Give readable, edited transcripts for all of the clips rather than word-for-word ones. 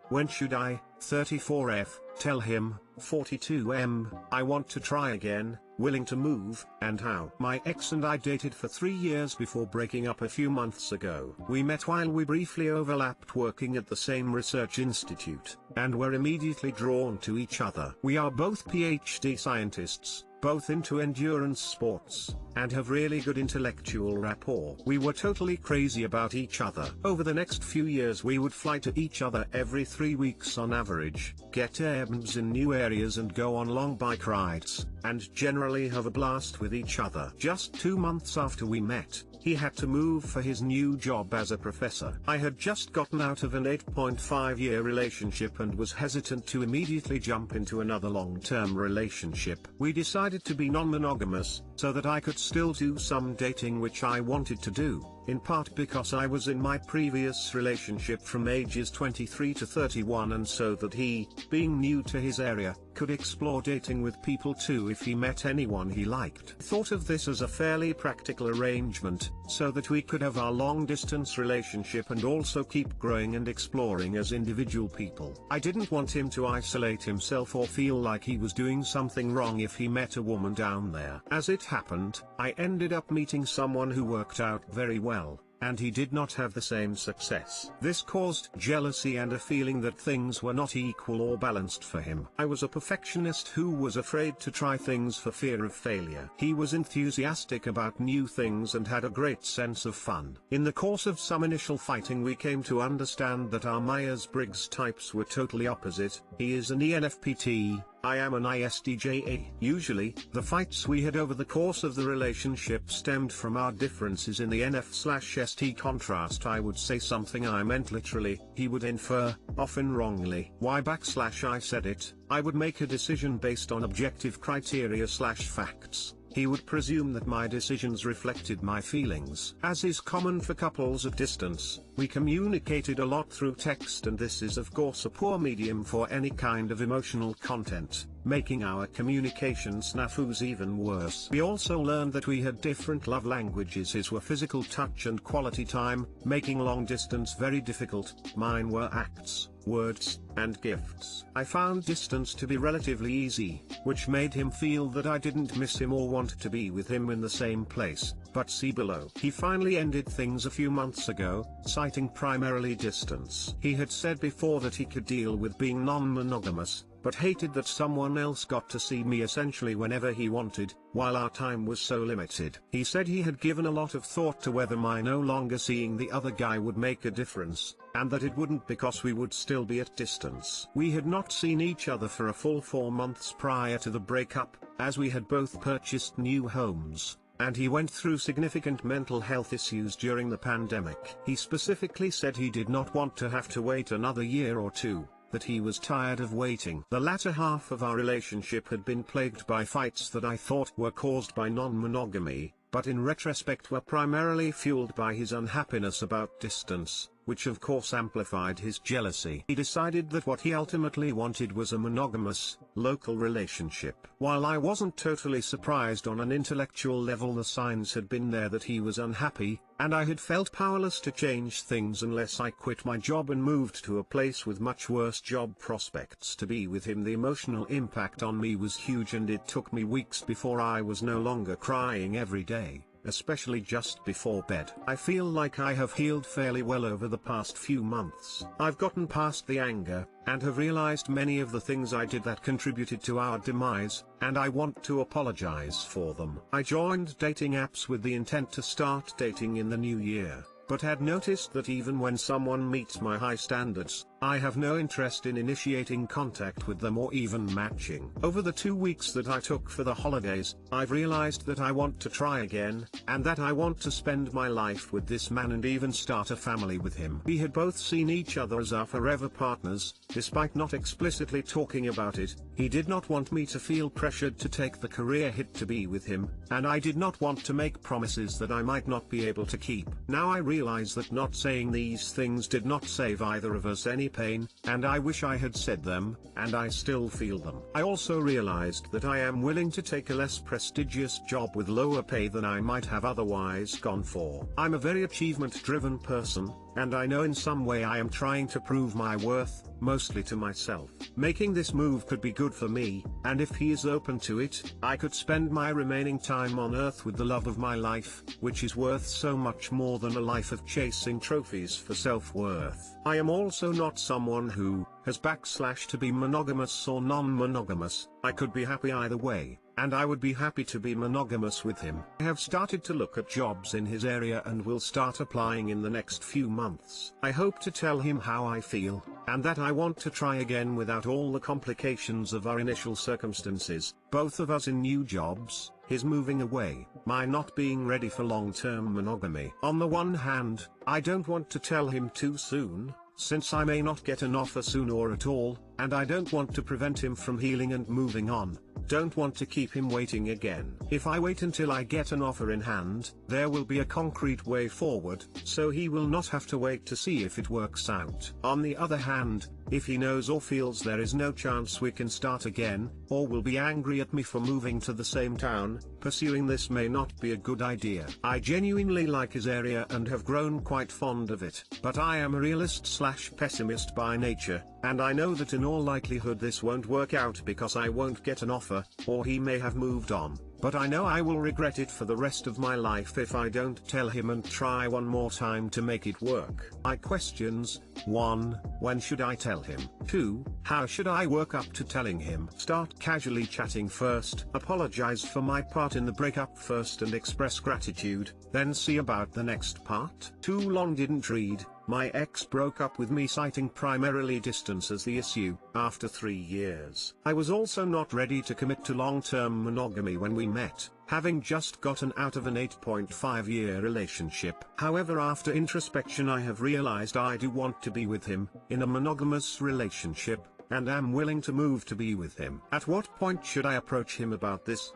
When should I, 34F, tell him, 42M, I want to try again, willing to move, and how? My ex and I dated for 3 years before breaking up a few months ago. We met while we briefly overlapped working at the same research institute, and were immediately drawn to each other. We are both PhD scientists, both into endurance sports, and have really good intellectual rapport. We were totally crazy about each other. Over the next few years we would fly to each other every 3 weeks on average, get airms in new areas and go on long bike rides, and generally have a blast with each other. Just 2 months after we met, he had to move for his new job as a professor. I had just gotten out of an 8.5-year relationship and was hesitant to immediately jump into another long-term relationship. We decided to be non-monogamous, so that I could still do some dating which I wanted to do, in part because I was in my previous relationship from ages 23 to 31, and so that he, being new to his area, could explore dating with people too if he met anyone he liked. Thought of this as a fairly practical arrangement, so that we could have our long-distance relationship and also keep growing and exploring as individual people. I didn't want him to isolate himself or feel like he was doing something wrong if he met a woman down there. As it happened, I ended up meeting someone who worked out very well, and he did not have the same success. This caused jealousy and a feeling that things were not equal or balanced for him. I was a perfectionist who was afraid to try things for fear of failure. He was enthusiastic about new things and had a great sense of fun. In the course of some initial fighting we came to understand that our Myers-Briggs types were totally opposite. He is an ENFPT, I am an ISTJA. Usually, the fights we had over the course of the relationship stemmed from our differences in the NF/ST contrast. I would say something I meant literally, he would infer, often wrongly, why/I said it. I would make a decision based on objective criteria/facts. He would presume that my decisions reflected my feelings. As is common for couples at distance, we communicated a lot through text, and this is of course a poor medium for any kind of emotional content, making our communication snafus even worse. We also learned that we had different love languages. His were physical touch and quality time, making long distance very difficult. Mine were acts, words, and gifts. I found distance to be relatively easy, which made him feel that I didn't miss him or want to be with him in the same place, but see below. He finally ended things a few months ago, citing primarily distance. He had said before that he could deal with being non-monogamous, but hated that someone else got to see me essentially whenever he wanted, while our time was so limited. He said he had given a lot of thought to whether my no longer seeing the other guy would make a difference, and that it wouldn't because we would still be at distance. We had not seen each other for a full 4 months prior to the breakup, as we had both purchased new homes, and he went through significant mental health issues during the pandemic. He specifically said he did not want to have to wait another year or two, that he was tired of waiting. The latter half of our relationship had been plagued by fights that I thought were caused by non-monogamy, but in retrospect were primarily fueled by his unhappiness about distance, which of course amplified his jealousy. He decided that what he ultimately wanted was a monogamous, local relationship. While I wasn't totally surprised, on an intellectual level the signs had been there that he was unhappy, and I had felt powerless to change things unless I quit my job and moved to a place with much worse job prospects to be with him. The emotional impact on me was huge, and it took me weeks before I was no longer crying every day, especially just before bed. I feel like I have healed fairly well over the past few months. I've gotten past the anger, and have realized many of the things I did that contributed to our demise, and I want to apologize for them. I joined dating apps with the intent to start dating in the new year, but had noticed that even when someone meets my high standards, I have no interest in initiating contact with them or even matching. Over the 2 weeks that I took for the holidays, I've realized that I want to try again, and that I want to spend my life with this man and even start a family with him. We had both seen each other as our forever partners. Despite not explicitly talking about it, he did not want me to feel pressured to take the career hit to be with him, and I did not want to make promises that I might not be able to keep. Now I realize that not saying these things did not save either of us any pain, and I wish I had said them, and I still feel them. I also realized that I am willing to take a less prestigious job with lower pay than I might have otherwise gone for. I'm a very achievement-driven person, and I know in some way I am trying to prove my worth, mostly to myself. Making this move could be good for me, and if he is open to it, I could spend my remaining time on Earth with the love of my life, which is worth so much more than a life of chasing trophies for self-worth. I am also not someone who has / to be monogamous or non-monogamous. I could be happy either way, and I would be happy to be monogamous with him. I have started to look at jobs in his area and will start applying in the next few months. I hope to tell him how I feel, and that I want to try again without all the complications of our initial circumstances, both of us in new jobs, his moving away, my not being ready for long-term monogamy. On the one hand, I don't want to tell him too soon, since I may not get an offer soon or at all, and I don't want to prevent him from healing and moving on. Don't want to keep him waiting again. If I wait until I get an offer in hand, there will be a concrete way forward, so he will not have to wait to see if it works out. On the other hand, if he knows or feels there is no chance we can start again, or will be angry at me for moving to the same town, pursuing this may not be a good idea. I genuinely like his area and have grown quite fond of it, but I am a realist / pessimist by nature, and I know that in all likelihood this won't work out because I won't get an offer, or he may have moved on. But I know I will regret it for the rest of my life if I don't tell him and try one more time to make it work. My questions: 1. When should I tell him? 2. How should I work up to telling him? Start casually chatting first, apologize for my part in the breakup first and express gratitude, then see about the next part. Too long didn't read. My ex broke up with me citing primarily distance as the issue, after 3 years. I was also not ready to commit to long-term monogamy when we met, having just gotten out of an 8.5-year relationship. However, after introspection I have realized I do want to be with him, in a monogamous relationship, and am willing to move to be with him. At what point should I approach him about this?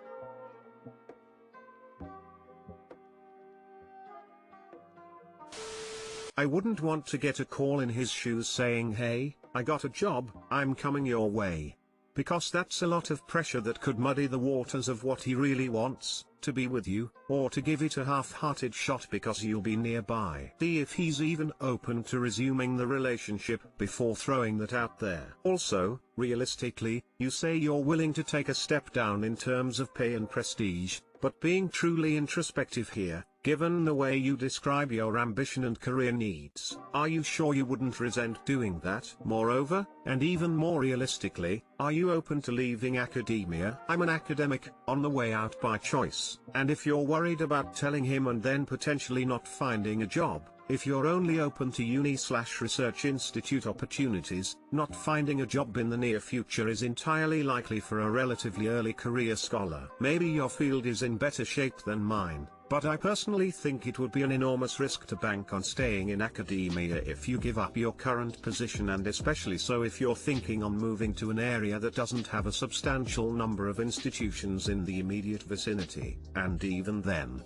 I wouldn't want to get a call in his shoes saying, "Hey, I got a job, I'm coming your way." Because that's a lot of pressure that could muddy the waters of what he really wants, to be with you, or to give it a half-hearted shot because you'll be nearby. See if he's even open to resuming the relationship before throwing that out there. Also, realistically, you say you're willing to take a step down in terms of pay and prestige, but being truly introspective here, given the way you describe your ambition and career needs, are you sure you wouldn't resent doing that? Moreover, and even more realistically, are you open to leaving academia? I'm an academic, on the way out by choice, and if you're worried about telling him and then potentially not finding a job, if you're only open to uni/research institute opportunities, not finding a job in the near future is entirely likely for a relatively early career scholar. Maybe your field is in better shape than mine, but I personally think it would be an enormous risk to bank on staying in academia if you give up your current position, and especially so if you're thinking on moving to an area that doesn't have a substantial number of institutions in the immediate vicinity. And even then,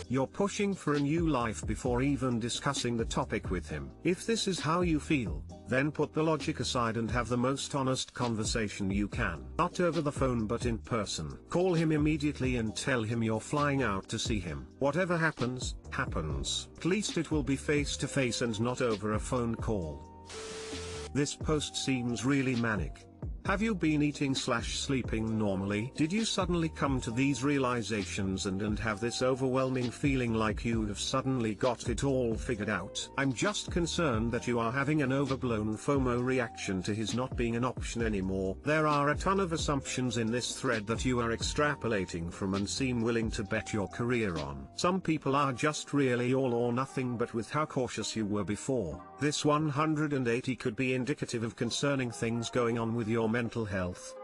you're pushing for a new life before even discussing the topic with him. If this is how you feel, then put the logic aside and have the most honest conversation you can. Not over the phone but in person. Call him immediately and tell him you're flying out to see him. Whatever happens, happens. At least it will be face to face and not over a phone call. This post seems really manic. Have you been eating/sleeping normally? Did you suddenly come to these realizations and have this overwhelming feeling like you have suddenly got it all figured out? I'm just concerned that you are having an overblown FOMO reaction to his not being an option anymore. There are a ton of assumptions in this thread that you are extrapolating from and seem willing to bet your career on. Some people are just really all or nothing, but with how cautious you were before, this 180 could be indicative of concerning things going on with your mental health.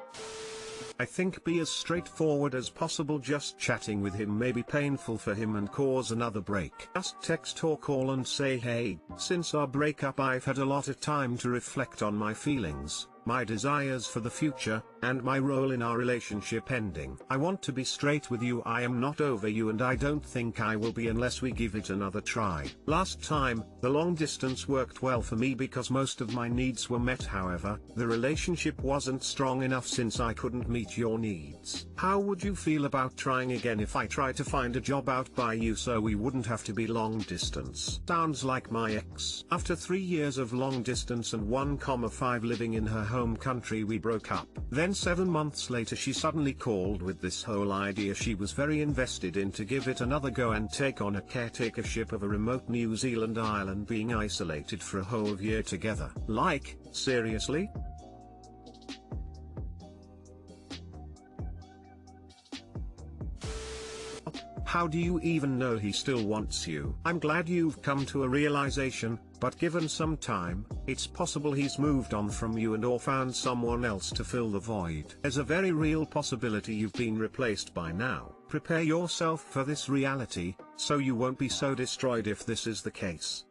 I think be as straightforward as possible. Just chatting with him may be painful for him and cause another break. Just text or call and say, "Hey, since our breakup I've had a lot of time to reflect on my feelings, my desires for the future, and my role in our relationship ending. I want to be straight with you. I am not over you, and I don't think I will be unless we give it another try. Last time, the long distance worked well for me because most of my needs were met. However, the relationship wasn't strong enough since I couldn't meet your needs. How would you feel about trying again if I try to find a job out by you so we wouldn't have to be long distance? Sounds like my ex. After 3 years of long distance and 1,5 living in her home country, we broke up. Then 7 months later she suddenly called with this whole idea she was very invested in to give it another go and take on a caretakership of a remote New Zealand island, being isolated for a whole year together. Like, seriously? How do you even know he still wants you? I'm glad you've come to a realization, but given some time, it's possible he's moved on from you and or found someone else to fill the void. There's a very real possibility you've been replaced by now. Prepare yourself for this reality, so you won't be so destroyed if this is the case.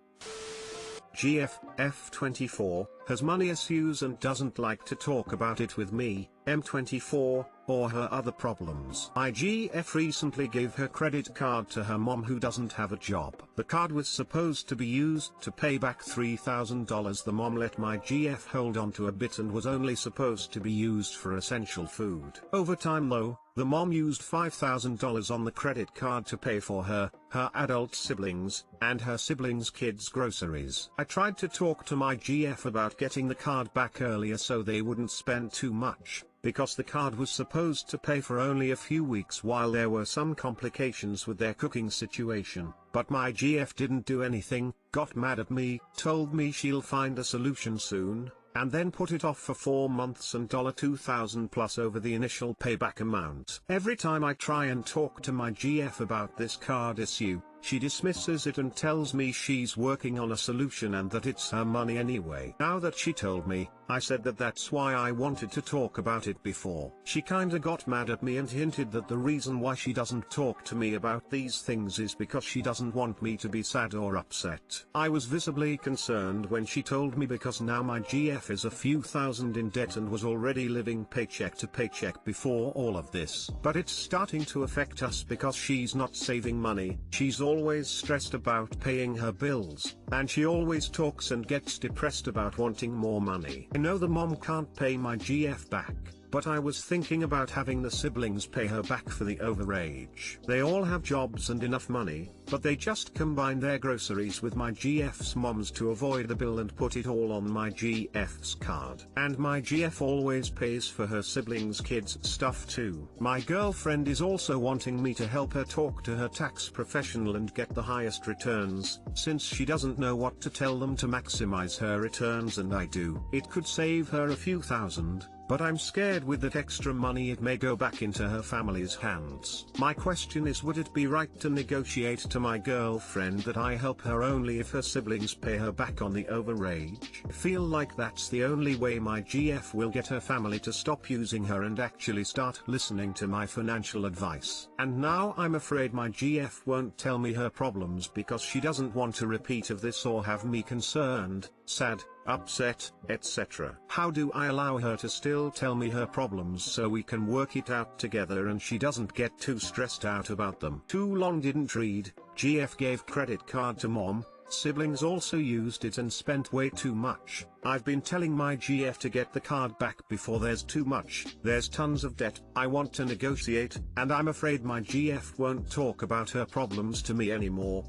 GF, F24, has money issues and doesn't like to talk about it with me, M24, or her other problems. My GF recently gave her credit card to her mom who doesn't have a job. The card was supposed to be used to pay back $3,000. The mom let my GF hold on to a bit and was only supposed to be used for essential food. Over time though, the mom used $5,000 on the credit card to pay for her adult siblings, and her siblings' kids' groceries. I tried to talk to my GF about getting the card back earlier so they wouldn't spend too much, because the card was supposed to pay for only a few weeks while there were some complications with their cooking situation. But my GF didn't do anything, got mad at me, told me she'll find a solution soon, and then put it off for 4 months and $2,000 plus over the initial payback amount. Every time I try and talk to my GF about this card issue, she dismisses it and tells me she's working on a solution and that it's her money anyway. Now that she told me, I said that that's why I wanted to talk about it before. She kinda got mad at me and hinted that the reason why she doesn't talk to me about these things is because she doesn't want me to be sad or upset. I was visibly concerned when she told me because now my GF is a few thousand in debt and was already living paycheck to paycheck before all of this. But it's starting to affect us because she's not saving money, she's always stressed about paying her bills, and she always talks and gets depressed about wanting more money. I know the mom can't pay my GF back, but I was thinking about having the siblings pay her back for the overage. They all have jobs and enough money, but they just combine their groceries with my GF's mom's to avoid the bill and put it all on my GF's card. And my GF always pays for her siblings' kids' stuff too. My girlfriend is also wanting me to help her talk to her tax professional and get the highest returns, since she doesn't know what to tell them to maximize her returns, and I do. It could save her a few thousand, but I'm scared with that extra money it may go back into her family's hands. My question is, would it be right to negotiate to my girlfriend that I help her only if her siblings pay her back on the overage? I feel like that's the only way my GF will get her family to stop using her and actually start listening to my financial advice. And now I'm afraid my GF won't tell me her problems because she doesn't want a repeat of this or have me concerned, sad, upset, etc. How do I allow her to still tell me her problems so we can work it out together and she doesn't get too stressed out about them? Too long didn't read. GF gave credit card to mom, siblings also used it and spent way too much. I've been telling my GF to get the card back before there's too much. There's tons of debt. I want to negotiate, and I'm afraid my GF won't talk about her problems to me anymore.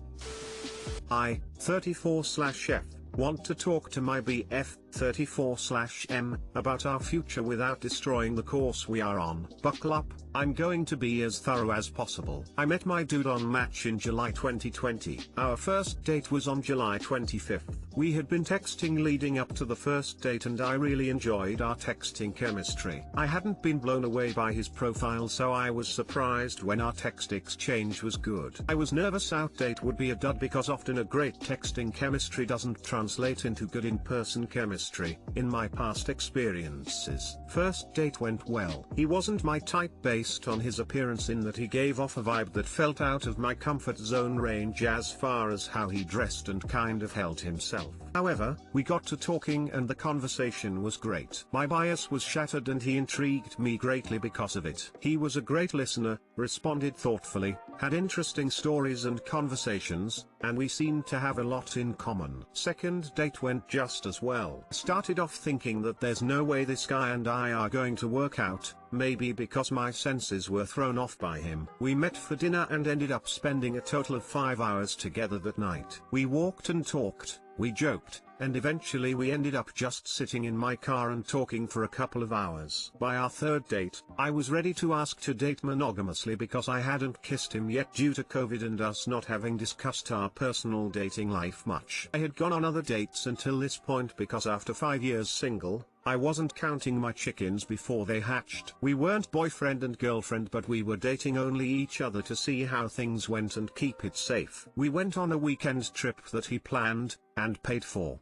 I, 34/F, want to talk to my BF, 34/M, about our future without destroying the course we are on. Buckle up, I'm going to be as thorough as possible. I met my dude on Match in July 2020. Our first date was on July 25th. We had been texting leading up to the first date and I really enjoyed our texting chemistry. I hadn't been blown away by his profile, so I was surprised when our text exchange was good. I was nervous our date would be a dud because often a great texting chemistry doesn't translate into good in-person chemistry. chemistry. In my past experiences, first date went well. He wasn't my type based on his appearance, in that he gave off a vibe that felt out of my comfort zone range as far as how he dressed and kind of held himself. However, we got to talking and the conversation was great. My bias was shattered and he intrigued me greatly because of it. He was a great listener, responded thoughtfully, had interesting stories and conversations, and we seemed to have a lot in common. Second date went just as well. Started off thinking that there's no way this guy and I are going to work out, maybe because my senses were thrown off by him. We met for dinner and ended up spending a total of 5 hours together that night. We walked and talked, we joked, and eventually we ended up just sitting in my car and talking for a couple of hours. By our third date, I was ready to ask to date monogamously because I hadn't kissed him yet due to COVID and us not having discussed our personal dating life much. I had gone on other dates until this point because after 5 years single, I wasn't counting my chickens before they hatched. We weren't boyfriend and girlfriend, but we were dating only each other to see how things went and keep it safe. We went on a weekend trip that he planned and paid for.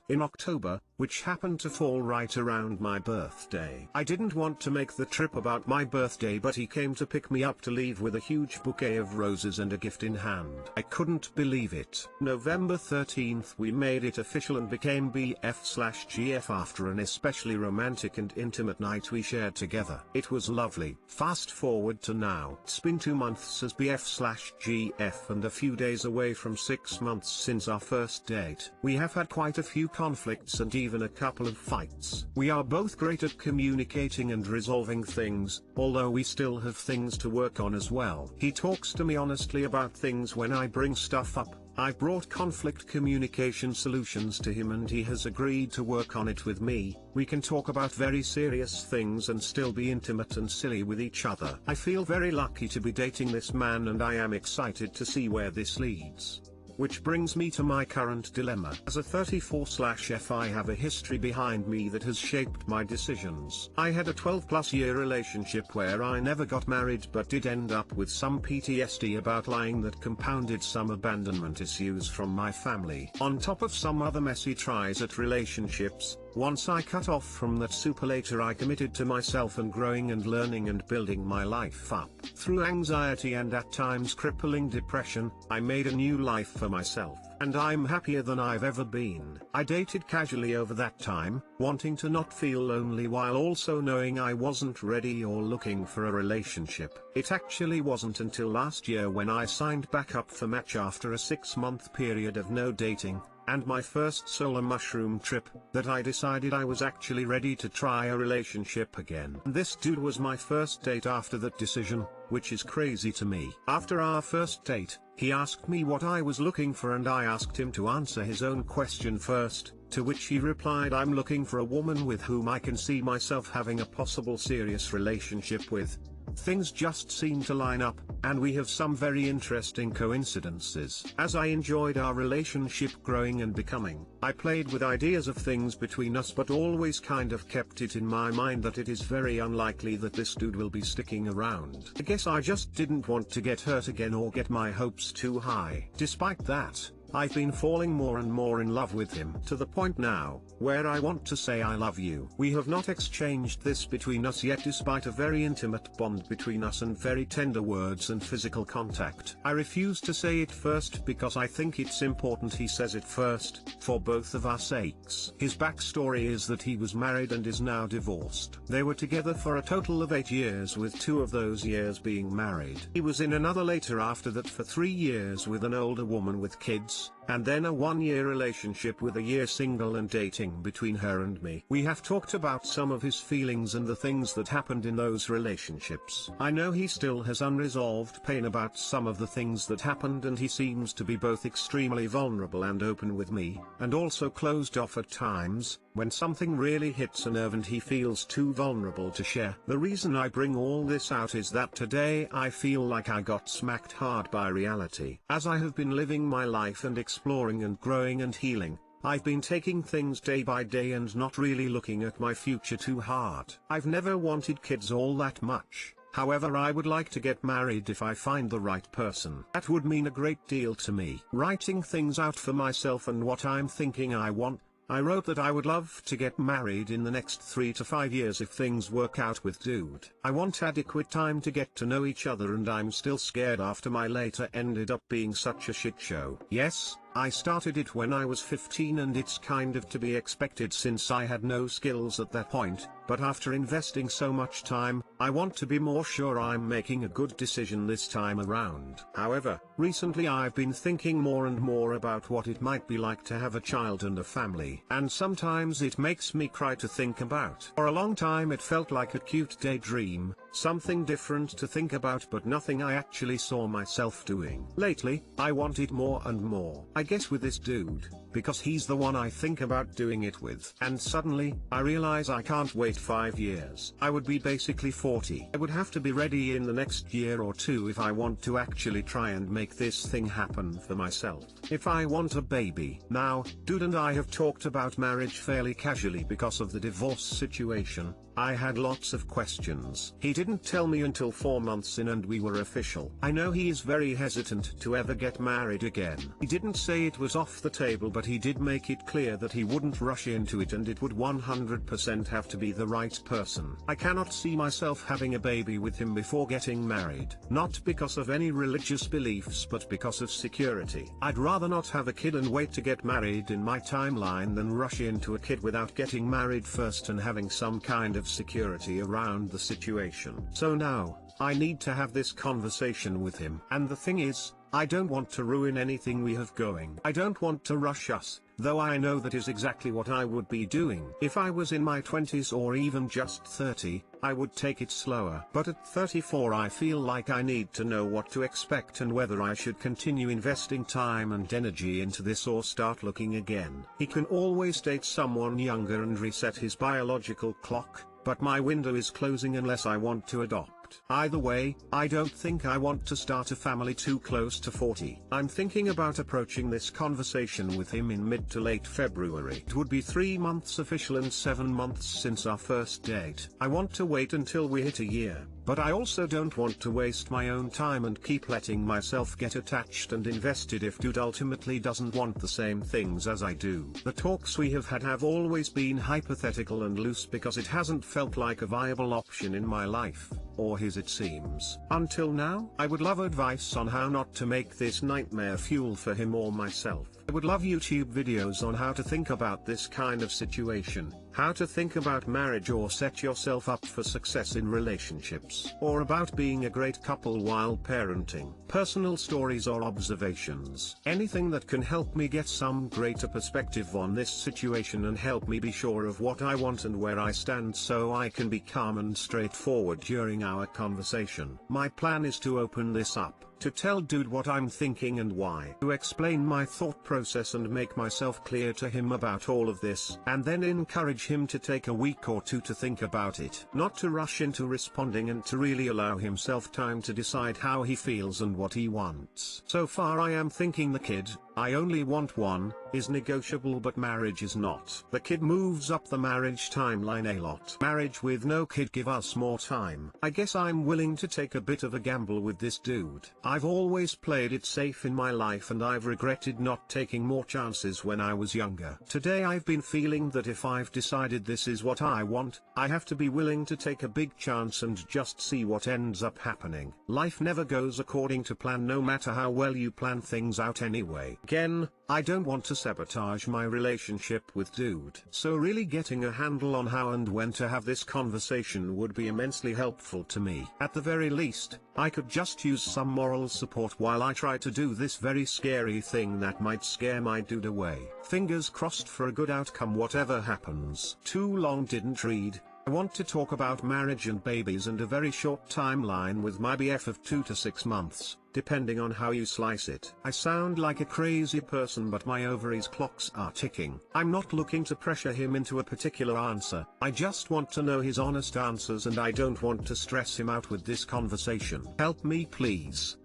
In October, which happened to fall right around my birthday. I didn't want to make the trip about my birthday, but he came to pick me up to leave with a huge bouquet of roses and a gift in hand. I couldn't believe it. November 13th we made it official and became BF/GF after an especially romantic and intimate night we shared together. It was lovely. Fast forward to now. It's been 2 months as BF/GF and a few days away from 6 months since our first date. We have had quite a few conflicts and even a couple of fights. We are both great at communicating and resolving things, although we still have things to work on as well. He talks to me honestly about things when I bring stuff up. I brought conflict communication solutions to him and he has agreed to work on it with me. We can talk about very serious things and still be intimate and silly with each other. I feel very lucky to be dating this man and I am excited to see where this leads. Which brings me to my current dilemma. As a 34/F, I have a history behind me that has shaped my decisions. I had a 12+ year relationship where I never got married but did end up with some PTSD about lying that compounded some abandonment issues from my family. On top of some other messy tries at relationships, once I cut off from that super later I committed to myself and growing and learning and building my life up. Through anxiety and at times crippling depression, I made a new life for myself, and I'm happier than I've ever been. I dated casually over that time, wanting to not feel lonely while also knowing I wasn't ready or looking for a relationship. It actually wasn't until last year when I signed back up for Match after a 6-month period of no dating, and my first solar mushroom trip, that I decided I was actually ready to try a relationship again. This dude was my first date after that decision, which is crazy to me. After our first date, he asked me what I was looking for and I asked him to answer his own question first, to which he replied, I'm looking for a woman with whom I can see myself having a possible serious relationship with. Things just seem to line up, and we have some very interesting coincidences. As I enjoyed our relationship growing and becoming, I played with ideas of things between us but always kind of kept it in my mind that it is very unlikely that this dude will be sticking around. I guess I just didn't want to get hurt again or get my hopes too high. Despite that, I've been falling more and more in love with him, to the point now, where I want to say I love you. We have not exchanged this between us yet despite a very intimate bond between us and very tender words and physical contact. I refuse to say it first because I think it's important he says it first, for both of our sakes. His backstory is that he was married and is now divorced. They were together for a total of 8 years, with 2 of those years being married. He was in another later after that for 3 years with an older woman with kids, and then a 1-year relationship with a year single and dating between her and me. We have talked about some of his feelings and the things that happened in those relationships. I know he still has unresolved pain about some of the things that happened, and he seems to be both extremely vulnerable and open with me, and also closed off at times, when something really hits a nerve and he feels too vulnerable to share. The reason I bring all this out is that today I feel like I got smacked hard by reality. As I have been living my life and exploring and growing and healing, I've been taking things day by day and not really looking at my future too hard. I've never wanted kids all that much. However, I would like to get married if I find the right person. That would mean a great deal to me. Writing things out for myself and what I'm thinking I want, I wrote that I would love to get married in the next 3 to 5 years if things work out with dude. I want adequate time to get to know each other, and I'm still scared after my later ended up being such a shit show. Yes, I started it when I was 15 and it's kind of to be expected since I had no skills at that point, but after investing so much time, I want to be more sure I'm making a good decision this time around. However, recently I've been thinking more and more about what it might be like to have a child and a family, and sometimes it makes me cry to think about. For a long time it felt like a cute daydream, something different to think about but nothing I actually saw myself doing. Lately, I want it more and more. I guess with this dude, because he's the one I think about doing it with. And suddenly, I realize I can't wait 5 years. I would be basically 40. I would have to be ready in the next year or two if I want to actually try and make this thing happen for myself. If I want a baby. Now, dude and I have talked about marriage fairly casually because of the divorce situation. I had lots of questions. He didn't tell me until 4 months in and we were official. I know he is very hesitant to ever get married again. He didn't say it was off the table, but he did make it clear that he wouldn't rush into it and it would 100% have to be the right person. I cannot see myself having a baby with him before getting married. Not because of any religious beliefs but because of security. I'd rather not have a kid and wait to get married in my timeline than rush into a kid without getting married first and having some kind of security around the situation. So now, I need to have this conversation with him. And the thing is, I don't want to ruin anything we have going. I don't want to rush us, though I know that is exactly what I would be doing. If I was in my 20s or even just 30, I would take it slower. But at 34 I feel like I need to know what to expect and whether I should continue investing time and energy into this or start looking again. He can always date someone younger and reset his biological clock, but my window is closing unless I want to adopt. Either way, I don't think I want to start a family too close to 40. I'm thinking about approaching this conversation with him in mid to late February. It would be 3 months official and 7 months since our first date. I want to wait until we hit a year, but I also don't want to waste my own time and keep letting myself get attached and invested if dude ultimately doesn't want the same things as I do. The talks we have had have always been hypothetical and loose because it hasn't felt like a viable option in my life, or his it seems. Until now, I would love advice on how not to make this nightmare fuel for him or myself. I would love YouTube videos on how to think about this kind of situation, how to think about marriage or set yourself up for success in relationships, or about being a great couple while parenting, personal stories or observations. Anything that can help me get some greater perspective on this situation and help me be sure of what I want and where I stand so I can be calm and straightforward during our conversation. My plan is to open this up, to tell dude what I'm thinking and why, to explain my thought process and make myself clear to him about all of this, and then encourage him to take a week or two to think about it, not to rush into responding and to really allow himself time to decide how he feels and what he wants. So far I am thinking the kid, I only want one, is negotiable but marriage is not. The kid moves up the marriage timeline a lot. Marriage with no kid give us more time. I guess I'm willing to take a bit of a gamble with this dude. I've always played it safe in my life and I've regretted not taking more chances when I was younger. Today I've been feeling that if I've decided this is what I want, I have to be willing to take a big chance and just see what ends up happening. Life never goes according to plan no matter how well you plan things out anyway. Again, I don't want to sabotage my relationship with dude. So really getting a handle on how and when to have this conversation would be immensely helpful to me. At the very least, I could just use some moral support while I try to do this very scary thing that might scare my dude away. Fingers crossed for a good outcome whatever happens. Too long didn't read. I want to talk about marriage and babies and a very short timeline with my BF of 2 to 6 months, depending on how you slice it. I sound like a crazy person but my ovaries clocks are ticking. I'm not looking to pressure him into a particular answer, I just want to know his honest answers and I don't want to stress him out with this conversation. Help me please.